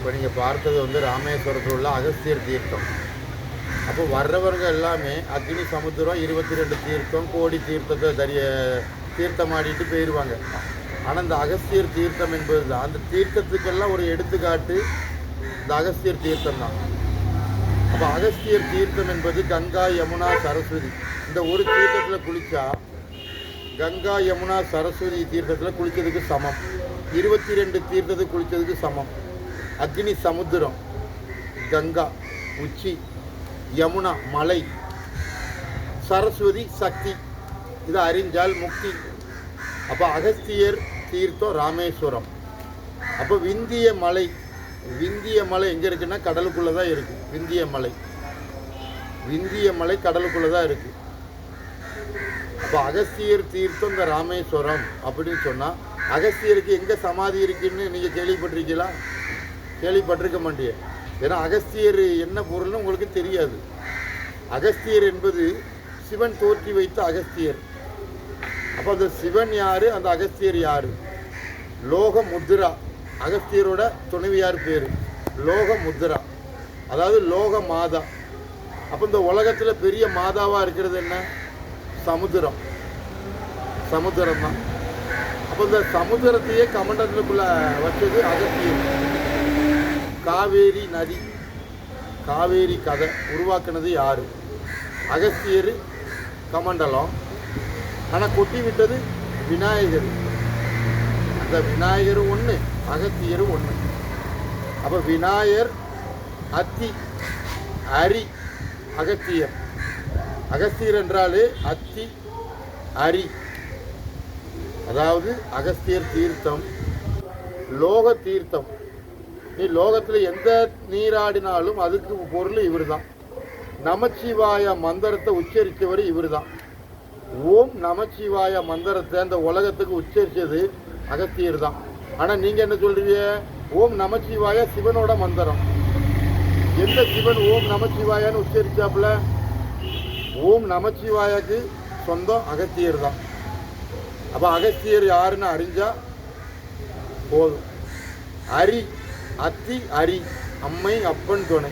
இப்போ நீங்கள் பார்த்தது ராமேஸ்வரத்தில் உள்ள அகஸ்தியர் தீர்த்தம். அப்போ வர்றவங்க எல்லாமே அக்னி சமுத்திரம் 22 தீர்த்தம் கோடி தீர்த்தத்தை தீர்த்தமாடிட்டு போயிடுவாங்க. ஆனால் இந்த அகஸ்தியர் தீர்த்தம் என்பது தான் அந்த தீர்த்தத்துக்கெல்லாம் ஒரு எடுத்துக்காட்டு இந்த அகஸ்தியர் தீர்த்தம் தான். அப்போ அகஸ்தியர் தீர்த்தம் என்பது கங்கா யமுனா சரஸ்வதி இந்த ஒரு தீர்த்தத்தில் குளித்தா கங்கா யமுனா சரஸ்வதி தீர்த்தத்தில் குளித்ததுக்கு சமம். 22 தீர்த்தத்துக்கு குளித்ததுக்கு சமம். அக்னி சமுத்திரம், கங்கா உச்சி, யமுனா மலை, சரஸ்வதி சக்தி, இதை அறிஞ்சால் முக்தி. அப்போ அகஸ்தியர் தீர்த்தம் ராமேஸ்வரம். அப்போ விந்திய மலை எங்கே இருக்குன்னா கடலுக்குள்ளே தான் இருக்குது. விந்திய மலை கடலுக்குள்ளே தான் இருக்குது. அப்போ அகஸ்தியர் தீர்த்தம் இந்த ராமேஸ்வரம் அப்படின்னு சொன்னால் அகஸ்தியருக்கு எங்கே சமாதி இருக்குன்னு நீங்கள் கேள்விப்பட்டிருக்கீங்களா? கேள்விப்பட்டிருக்க மாட்டீங்க. ஏன்னா அகஸ்தியர் என்ன பொருள்னு உங்களுக்கு தெரியாது. அகஸ்தியர் என்பது சிவன் தோற்றி வைத்த அகஸ்தியர். அப்போ அந்த சிவன் யார், அந்த அகஸ்தியர் யார்? லோக முத்ரா, அகஸ்தியரோட துணைவியார் பேர் லோக முத்ரா, அதாவது லோக மாதா. அப்போ இந்த உலகத்தில் பெரிய மாதாவாக இருக்கிறது என்ன? சமுத்திரம் தான். அப்போ இந்த சமுத்திரத்தையே கமண்டலத்துக்குள்ள வச்சது அகஸ்தியர். காவேரி நதி, காவேரி கதை உருவாக்குனது யார்? அகஸ்தியர் கமண்டலம். ஆனால் கொட்டி விட்டது விநாயகர். அந்த விநாயகரும் ஒன்று, அகஸ்தியரும் ஒன்று. அப்போ விநாயகர் அத்தி, அரி, அகஸ்தியர். அகஸ்தியர் என்றாலே அத்தி அரி. அதாவது அகஸ்தியர் தீர்த்தம் லோக தீர்த்தம். நீ லோகத்தில் எந்த நீராடினாலும் அதுக்கு பொருள் இவர் தான். நமச்சிவாய மந்திரத்தை உச்சரித்தவர் இவர் தான். ஓம் நமச்சிவாய மந்திரத்தை அந்த உலகத்துக்கு உச்சரித்தது அகஸ்தியர் தான். ஆனால் நீங்கள் என்ன சொல்கிறீங்க? ஓம் நமச்சிவாய சிவனோட மந்திரம். எந்த சிவன் ஓம் நமச்சிவாயான்னு உச்சரித்தாப்புல? ஓம் நமச்சிவாயாக்கு சொந்தம் அகஸ்தியர் தான். அப்போ அகஸ்தியர் யாருன்னு அறிஞ்சா போதும். அரி, அத்தி அரி, அம்மை அப்பன் துணை.